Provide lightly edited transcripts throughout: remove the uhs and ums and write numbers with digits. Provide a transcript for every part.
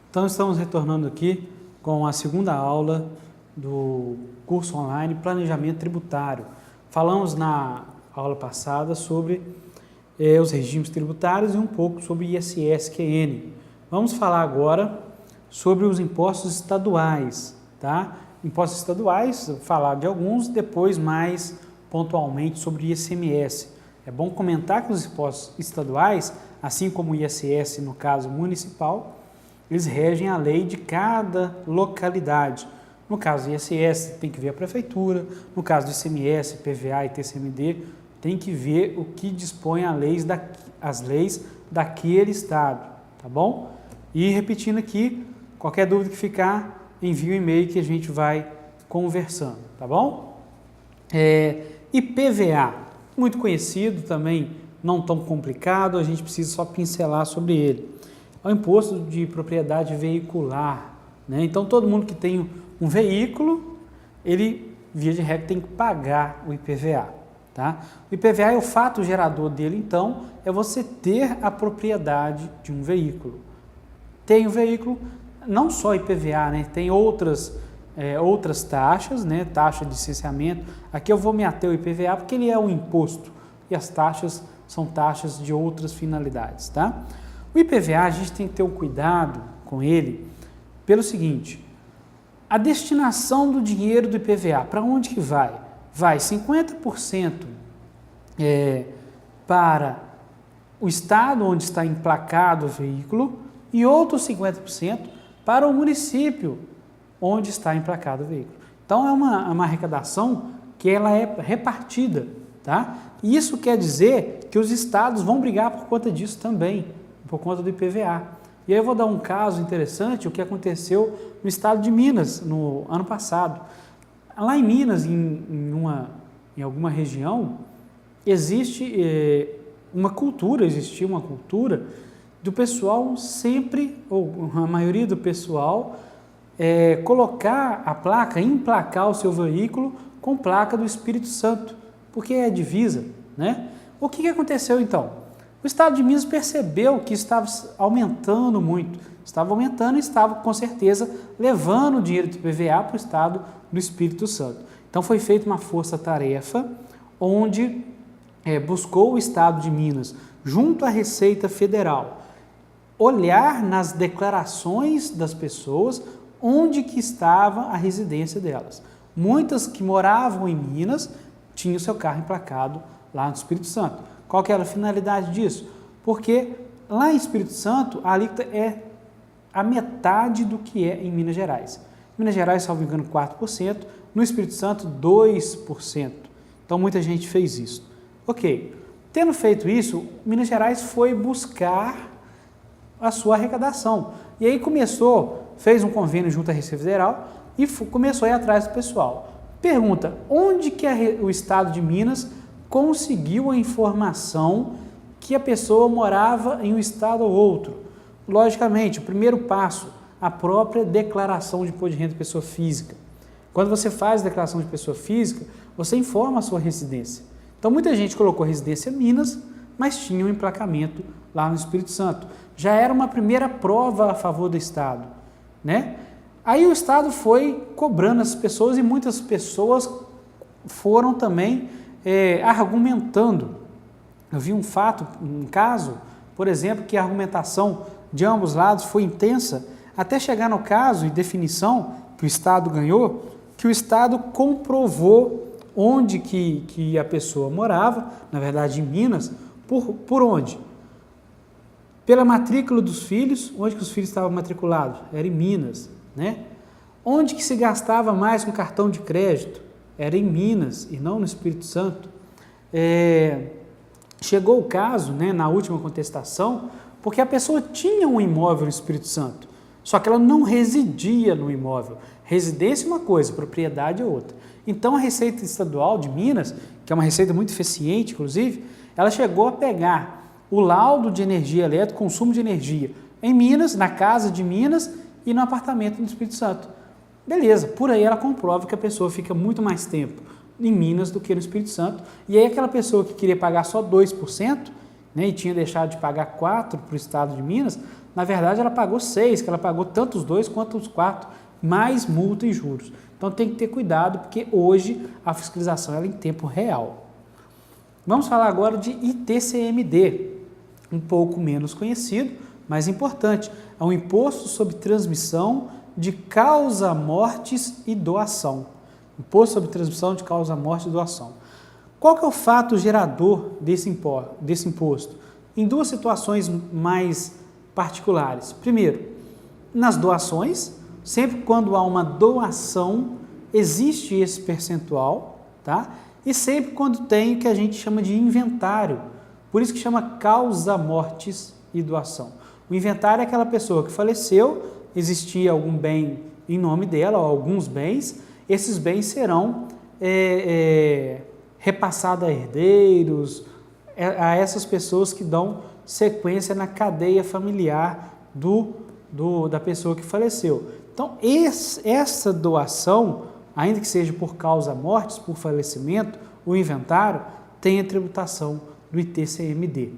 Então, estamos retornando aqui com a segunda aula do curso online Planejamento Tributário. Falamos na aula passada sobre os regimes tributários e um pouco sobre ISS-QN. Vamos falar agora sobre os impostos estaduais, tá? Impostos estaduais, falar de alguns, depois mais pontualmente sobre ICMS. É bom comentar que os impostos estaduais, assim como o ISS no caso municipal, eles regem a lei de cada localidade. No caso do ISS, tem que ver a prefeitura. No caso do ICMS, PVA e TCMD, tem que ver o que dispõe as leis daquele estado, tá bom? E repetindo aqui, qualquer dúvida que ficar, envie um e-mail que a gente vai conversando, tá bom? IPVA, muito conhecido também, não tão complicado, a gente precisa só pincelar sobre ele. É o imposto de propriedade veicular, né? Então, todo mundo que tem um veículo, ele, via de regra, tem que pagar o IPVA, tá? O IPVA é o fato gerador dele, então, é você ter a propriedade de um veículo. Tem o veículo, não só IPVA, né? Tem outras taxas, né? Taxa de licenciamento. Aqui eu vou me ater ao IPVA porque ele é um imposto e as taxas são taxas de outras finalidades, tá? O IPVA, a gente tem que ter um cuidado com ele pelo seguinte: a destinação do dinheiro do IPVA, para onde que vai? Vai 50% para o estado onde está emplacado o veículo e outros 50% para o município onde está emplacado o veículo. Então, é uma arrecadação que ela é repartida, tá? E isso quer dizer que os estados vão brigar por conta disso também, por conta do IPVA. E aí eu vou dar um caso interessante, o que aconteceu no estado de Minas, no ano passado. Lá em Minas, em alguma região, existia uma cultura do pessoal sempre, ou a maioria do pessoal, colocar a placa, emplacar o seu veículo com placa do Espírito Santo, porque é divisa, né? O que aconteceu então? O estado de Minas percebeu que estava aumentando muito, estava aumentando e estava com certeza levando o dinheiro do IPVA para o estado do Espírito Santo. Então foi feita uma força-tarefa onde buscou o estado de Minas, junto à Receita Federal, olhar nas declarações das pessoas onde que estava a residência delas. Muitas que moravam em Minas tinham seu carro emplacado lá no Espírito Santo. Qual que era a finalidade disso? Porque lá em Espírito Santo, a alíquota é a metade do que é em Minas Gerais. Em Minas Gerais, salvo engano, 4%, no Espírito Santo, 2%. Então, muita gente fez isso. Ok, tendo feito isso, Minas Gerais foi buscar a sua arrecadação. E aí fez um convênio junto à Receita Federal e começou a ir atrás do pessoal. Pergunta, onde que o estado de Minas conseguiu a informação que a pessoa morava em um estado ou outro? Logicamente, o primeiro passo, a própria declaração de imposto de renda de pessoa física. Quando você faz a declaração de pessoa física, você informa a sua residência. Então, muita gente colocou residência em Minas, mas tinha um emplacamento lá no Espírito Santo. Já era uma primeira prova a favor do estado, né? Aí o estado foi cobrando as pessoas e muitas pessoas foram também argumentando. Eu vi um caso, por exemplo, que a argumentação de ambos lados foi intensa, até chegar no caso e definição que o Estado ganhou, que o Estado comprovou onde que a pessoa morava, na verdade em Minas, por onde? Pela matrícula dos filhos, onde que os filhos estavam matriculados? Era em Minas, né? Onde que se gastava mais com cartão de crédito? Era em Minas e não no Espírito Santo. Chegou o caso, né, na última contestação, porque a pessoa tinha um imóvel no Espírito Santo, só que ela não residia no imóvel. Residência é uma coisa, propriedade é outra. Então a Receita Estadual de Minas, que é uma receita muito eficiente, inclusive, ela chegou a pegar o laudo de energia elétrica, consumo de energia, em Minas, na casa de Minas e no apartamento no Espírito Santo. Beleza, por aí ela comprova que a pessoa fica muito mais tempo em Minas do que no Espírito Santo, e aí aquela pessoa que queria pagar só 2%, né, e tinha deixado de pagar 4 para o estado de Minas, na verdade ela pagou 6, que ela pagou tanto os 2 quanto os 4, mais multa e juros. Então tem que ter cuidado, porque hoje a fiscalização é em tempo real. Vamos falar agora de ITCMD, um pouco menos conhecido, mas importante. É um imposto sobre transmissão de causa-mortes e doação. Imposto sobre transmissão de causa-morte e doação. Qual que é o fato gerador desse imposto? Em duas situações mais particulares. Primeiro, nas doações, sempre quando há uma doação, existe esse percentual, tá? E sempre quando tem o que a gente chama de inventário. Por isso que chama causa-mortes e doação. O inventário é aquela pessoa que faleceu, existia algum bem em nome dela, ou alguns bens, esses bens serão repassados a herdeiros, a essas pessoas que dão sequência na cadeia familiar da pessoa que faleceu. Então, essa doação, ainda que seja por causa-mortes, por falecimento, o inventário tem a tributação do ITCMD.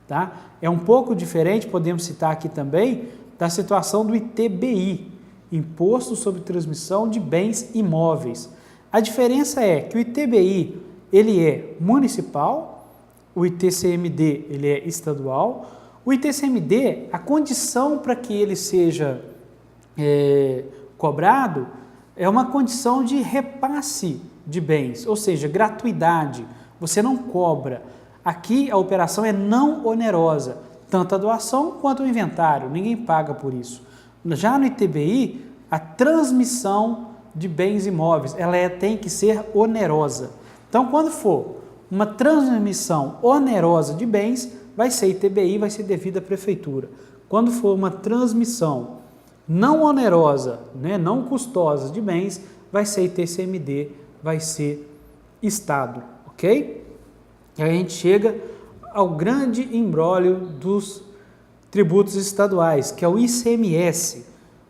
Tá? É um pouco diferente, podemos citar aqui também, da situação do ITBI, Imposto sobre Transmissão de Bens Imóveis. A diferença é que o ITBI ele é municipal, o ITCMD ele é estadual. O ITCMD, a condição para que ele seja cobrado é uma condição de repasse de bens, ou seja, gratuidade. Você não cobra. Aqui a operação é não onerosa, tanto a doação quanto o inventário, ninguém paga por isso. Já no ITBI, a transmissão de bens imóveis, ela tem que ser onerosa. Então, quando for uma transmissão onerosa de bens, vai ser ITBI, vai ser devida à prefeitura. Quando for uma transmissão não onerosa, né, não custosa de bens, vai ser ITCMD, vai ser Estado, ok? E aí a gente chega ao grande imbróglio dos tributos estaduais, que é o ICMS,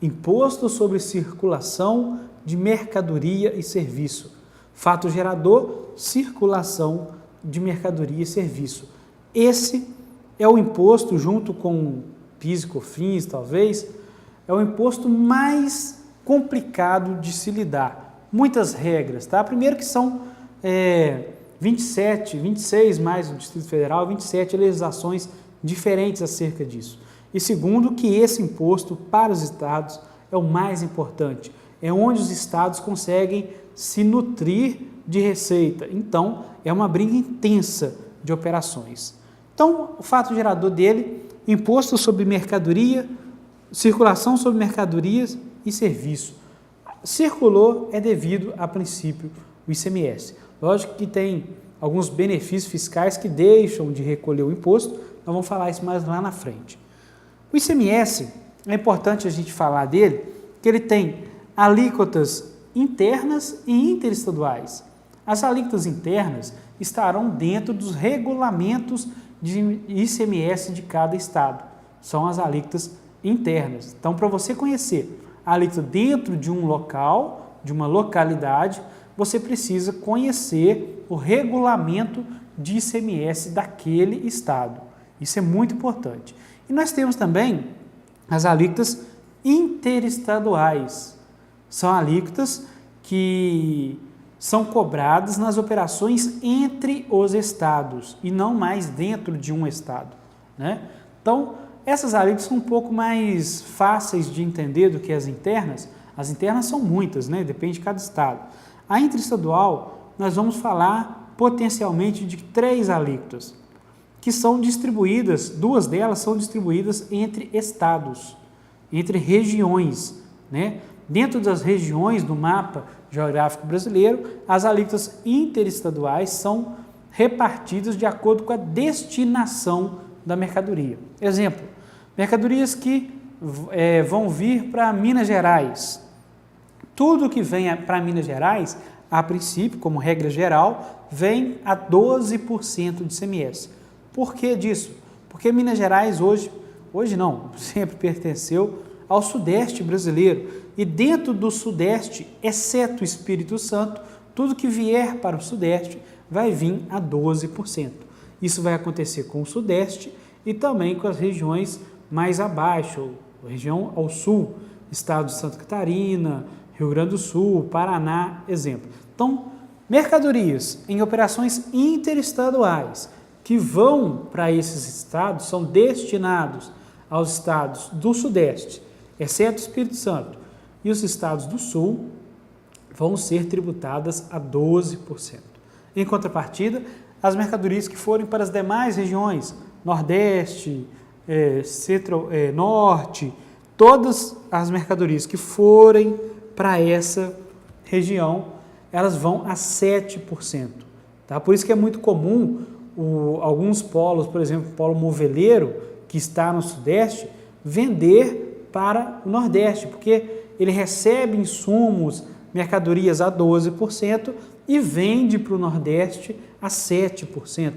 Imposto sobre Circulação de Mercadoria e Serviço. Fato gerador, circulação de mercadoria e serviço. Esse é o imposto, junto com PIS e COFINS, talvez, é o imposto mais complicado de se lidar. Muitas regras, tá? Primeiro que são 26 mais o Distrito Federal, 27 legislações diferentes acerca disso. E segundo, que esse imposto para os estados é o mais importante, é onde os estados conseguem se nutrir de receita. Então, é uma briga intensa de operações. Então, o fato gerador dele, imposto sobre mercadoria, circulação sobre mercadorias e serviço. Circulou é devido, a princípio, o ICMS. Lógico que tem alguns benefícios fiscais que deixam de recolher o imposto, nós vamos falar isso mais lá na frente. O ICMS, é importante a gente falar dele, que ele tem alíquotas internas e interestaduais. As alíquotas internas estarão dentro dos regulamentos de ICMS de cada estado. São as alíquotas internas. Então, para você conhecer a alíquota dentro de um local, de uma localidade, você precisa conhecer o regulamento de ICMS daquele estado. Isso é muito importante. E nós temos também as alíquotas interestaduais. São alíquotas que são cobradas nas operações entre os estados e não mais dentro de um estado, né? Então, essas alíquotas são um pouco mais fáceis de entender do que as internas. As internas são muitas, né? Depende de cada estado. A interestadual, nós vamos falar potencialmente de 3 alíquotas, que são distribuídas, 2 delas são distribuídas entre estados, entre regiões, né? Dentro das regiões do mapa geográfico brasileiro, as alíquotas interestaduais são repartidas de acordo com a destinação da mercadoria. Exemplo, mercadorias que vão vir para Minas Gerais. Tudo que vem para Minas Gerais, a princípio, como regra geral, vem a 12% de ICMS. Por que disso? Porque Minas Gerais hoje não, sempre pertenceu ao Sudeste brasileiro. E dentro do Sudeste, exceto o Espírito Santo, tudo que vier para o Sudeste vai vir a 12%. Isso vai acontecer com o Sudeste e também com as regiões mais abaixo, região ao sul, estado de Santa Catarina, Rio Grande do Sul, Paraná, exemplo. Então, mercadorias em operações interestaduais que vão para esses estados, são destinados aos estados do Sudeste, exceto o Espírito Santo, e os estados do Sul, vão ser tributadas a 12%. Em contrapartida, as mercadorias que forem para as demais regiões, Nordeste, Norte, todas as mercadorias que forem para essa região, elas vão a 7%. Tá? Por isso que é muito comum alguns polos, por exemplo, o polo moveleiro, que está no Sudeste, vender para o Nordeste, porque ele recebe insumos, mercadorias a 12% e vende para o Nordeste a 7%.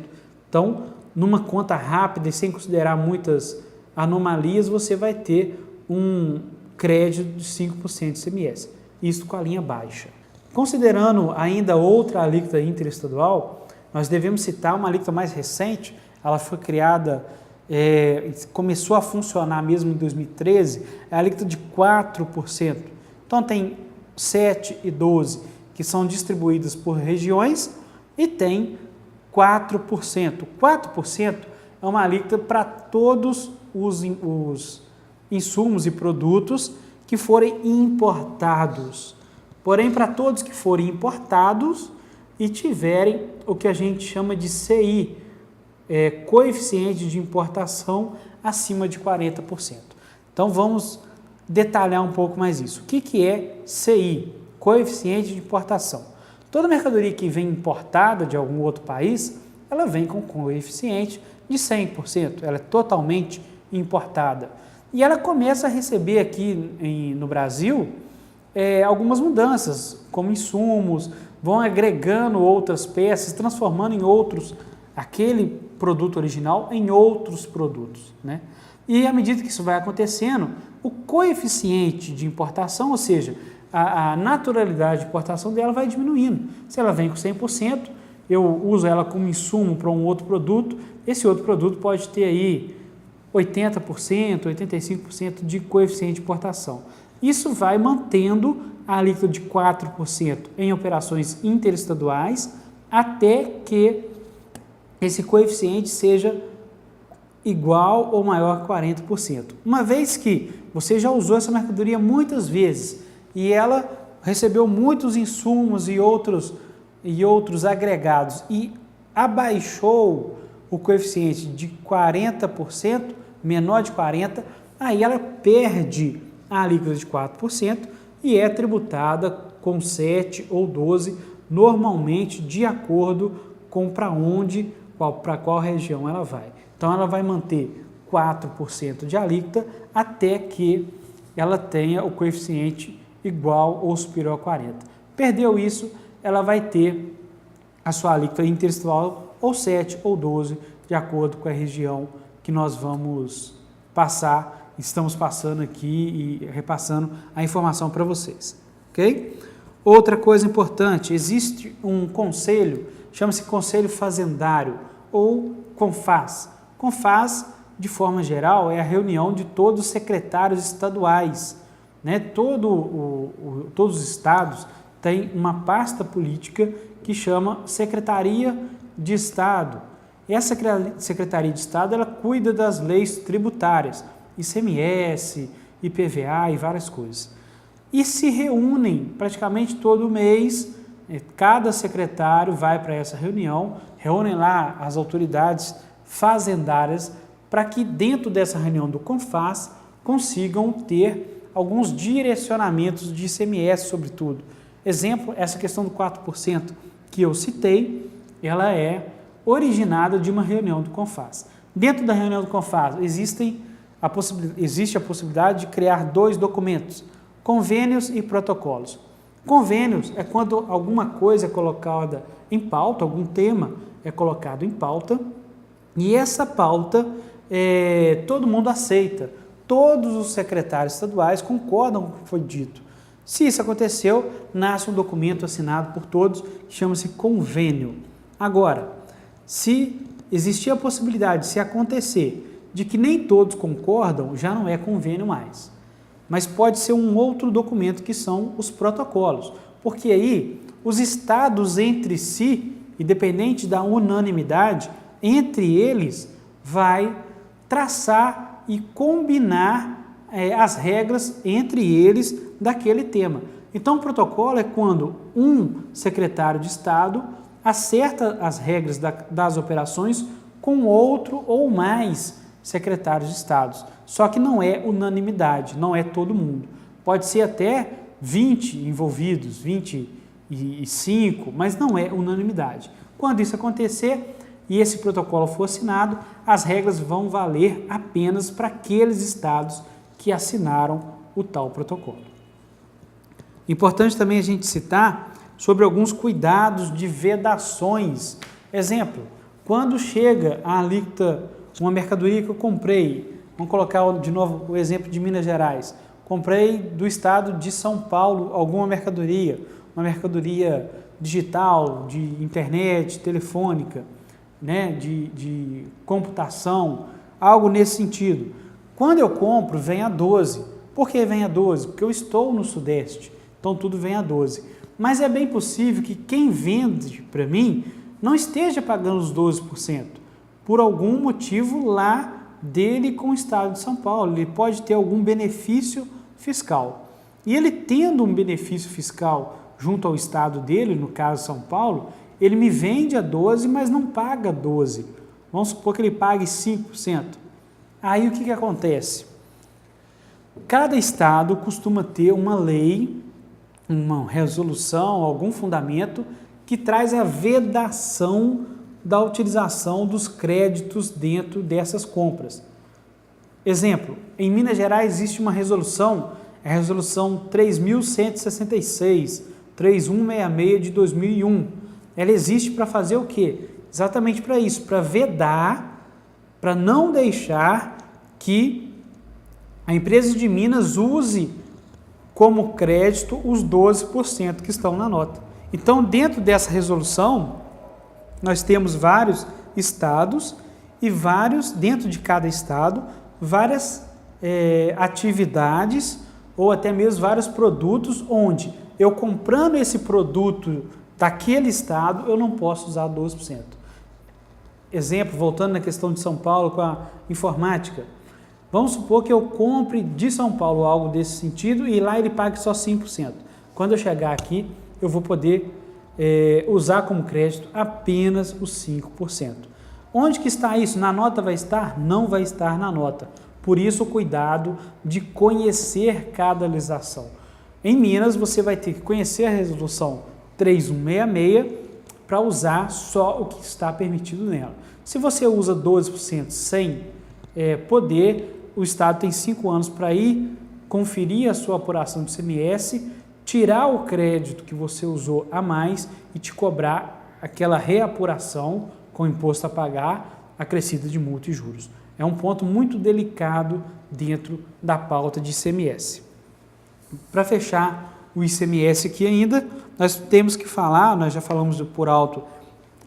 Então, numa conta rápida e sem considerar muitas anomalias, você vai ter um crédito de 5% de ICMS, isso com a linha baixa. Considerando ainda outra alíquota interestadual, nós devemos citar uma alíquota mais recente, ela foi criada, começou a funcionar mesmo em 2013, é a alíquota de 4%. Então tem 7 e 12 que são distribuídas por regiões e tem 4%. 4% é uma alíquota para todos os insumos e produtos que forem importados. Porém, para todos que forem importados e tiverem o que a gente chama de CI, coeficiente de importação acima de 40%. Então, vamos detalhar um pouco mais isso. O que é CI? Coeficiente de importação. Toda mercadoria que vem importada de algum outro país, ela vem com coeficiente de 100%, ela é totalmente importada. E ela começa a receber aqui no Brasil algumas mudanças, como insumos, vão agregando outras peças, transformando em outros, aquele produto original em outros produtos, né? E à medida que isso vai acontecendo, o coeficiente de importação, ou seja, a naturalidade de importação dela vai diminuindo. Se ela vem com 100%, eu uso ela como insumo para um outro produto, esse outro produto pode ter aí 80%, 85% de coeficiente de importação. Isso vai mantendo a alíquota de 4% em operações interestaduais até que esse coeficiente seja igual ou maior que 40%. Uma vez que você já usou essa mercadoria muitas vezes e ela recebeu muitos insumos e outros agregados e abaixou o coeficiente de 40%, menor de 40%, aí ela perde a alíquota de 4% e é tributada com 7 ou 12, normalmente de acordo com para qual região ela vai. Então, ela vai manter 4% de alíquota até que ela tenha o coeficiente igual ou superior a 40%. Perdeu isso, ela vai ter a sua alíquota interestadual ou 7 ou 12, de acordo com a região que nós vamos passar, estamos passando aqui e repassando a informação para vocês, ok? Outra coisa importante, existe um conselho, chama-se Conselho Fazendário ou CONFAZ. CONFAZ, de forma geral, é a reunião de todos os secretários estaduais, né? Todos os estados têm uma pasta política que chama Secretaria de Estado. Essa Secretaria de Estado, ela cuida das leis tributárias, ICMS, IPVA e várias coisas. E se reúnem praticamente todo mês, cada secretário vai para essa reunião, reúnem lá as autoridades fazendárias para que dentro dessa reunião do CONFAZ consigam ter alguns direcionamentos de ICMS sobretudo. Exemplo, essa questão do 4% que eu citei, ela é originada de uma reunião do CONFAZ. Dentro da reunião do CONFAZ existe a possibilidade de criar 2 documentos, convênios e protocolos. Convênios é quando alguma coisa é colocada em pauta, algum tema é colocado em pauta, e essa pauta todo mundo aceita, todos os secretários estaduais concordam com o que foi dito. Se isso aconteceu, nasce um documento assinado por todos, que chama-se convênio. Agora, se existia a possibilidade, se acontecer, de que nem todos concordam, já não é convênio mais. Mas pode ser um outro documento que são os protocolos, porque aí os estados entre si, independente da unanimidade, entre eles vai traçar e combinar as regras entre eles daquele tema. Então, o protocolo é quando um secretário de Estado acerta as regras das operações com outro ou mais secretários de Estado. Só que não é unanimidade, não é todo mundo. Pode ser até 20 envolvidos, 25, mas não é unanimidade. Quando isso acontecer e esse protocolo for assinado, as regras vão valer apenas para aqueles estados que assinaram o tal protocolo. Importante também a gente citar sobre alguns cuidados de vedações. Exemplo, quando chega a alíquota, uma mercadoria que eu comprei, vamos colocar de novo o exemplo de Minas Gerais, comprei do estado de São Paulo alguma mercadoria, uma mercadoria digital, de internet, telefônica, né, de computação, algo nesse sentido. Quando eu compro, vem a 12. Por que vem a 12? Porque eu estou no Sudeste, então tudo vem a 12. Mas é bem possível que quem vende para mim não esteja pagando os 12%, por algum motivo lá dele com o estado de São Paulo. Ele pode ter algum benefício fiscal. E ele tendo um benefício fiscal junto ao estado dele, no caso São Paulo, ele me vende a 12, mas não paga 12. Vamos supor que ele pague 5%. Aí o que acontece? Cada estado costuma ter uma lei, uma resolução, algum fundamento que traz a vedação da utilização dos créditos dentro dessas compras. Exemplo, em Minas Gerais existe uma resolução, a resolução 3.166, 3166 de 2001. Ela existe para fazer o quê? Exatamente para isso, para vedar, para não deixar que a empresa de Minas use como crédito os 12% que estão na nota. Então, dentro dessa resolução, nós temos vários estados e dentro de cada estado, várias atividades ou até mesmo vários produtos onde eu comprando esse produto daquele estado, eu não posso usar 12%. Exemplo, voltando na questão de São Paulo com a informática. Vamos supor que eu compre de São Paulo algo desse sentido e lá ele pague só 5%. Quando eu chegar aqui, eu vou poder usar como crédito apenas os 5%. Onde que está isso? Na nota vai estar? Não vai estar na nota. Por isso o cuidado de conhecer cada legislação. Em Minas, você vai ter que conhecer a resolução 3166 para usar só o que está permitido nela. Se você usa 12% sem poder, o Estado tem 5 anos para ir conferir a sua apuração do ICMS, tirar o crédito que você usou a mais e te cobrar aquela reapuração com imposto a pagar, acrescida de multa e juros. É um ponto muito delicado dentro da pauta de ICMS. Para fechar o ICMS aqui ainda, nós temos que falar, nós já falamos por alto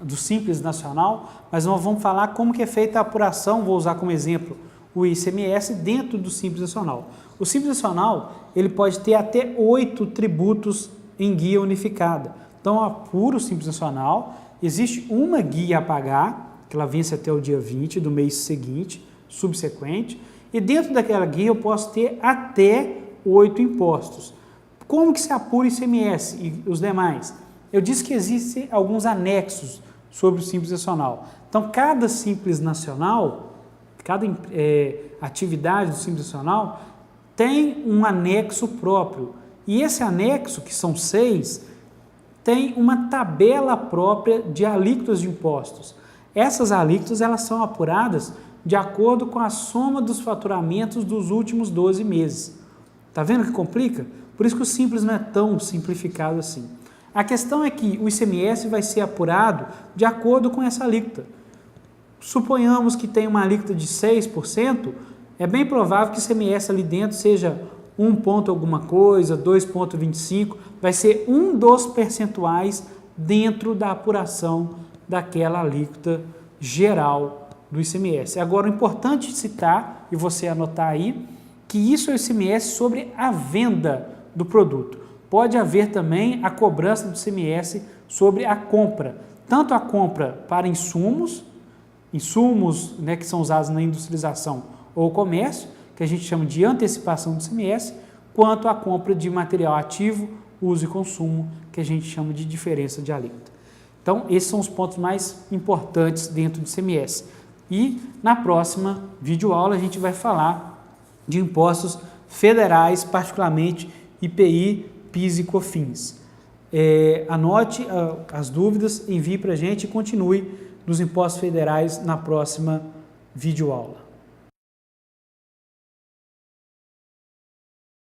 do Simples Nacional, mas nós vamos falar como que é feita a apuração, vou usar como exemplo o ICMS dentro do Simples Nacional. O Simples Nacional, ele pode ter até 8 tributos em guia unificada. Então, apura o Simples Nacional, existe uma guia a pagar, que ela vence até o dia 20 do mês seguinte, subsequente, e dentro daquela guia eu posso ter até 8 impostos. Como que se apura o ICMS e os demais? Eu disse que existem alguns anexos sobre o Simples Nacional. Então, cada Simples Nacional, cada atividade do Simples Nacional tem um anexo próprio. E esse anexo, que são 6, tem uma tabela própria de alíquotas de impostos. Essas alíquotas elas são apuradas de acordo com a soma dos faturamentos dos últimos 12 meses. Está vendo que complica? Por isso que o Simples não é tão simplificado assim. A questão é que o ICMS vai ser apurado de acordo com essa alíquota. Suponhamos que tem uma alíquota de 6%, é bem provável que o ICMS ali dentro seja 1 ponto alguma coisa, 2,25, vai ser um dos percentuais dentro da apuração daquela alíquota geral do ICMS. Agora, o importante citar, e você anotar aí, que isso é o ICMS sobre a venda do produto. Pode haver também a cobrança do ICMS sobre a compra, tanto a compra para insumos, né, que são usados na industrialização ou comércio, que a gente chama de antecipação do ICMS, quanto a compra de material ativo, uso e consumo, que a gente chama de diferença de alíquota. Então, esses são os pontos mais importantes dentro do ICMS. E na próxima videoaula a gente vai falar de impostos federais, particularmente IPI, PIS e COFINS. Anote as dúvidas, envie para a gente e continue nos impostos federais na próxima videoaula.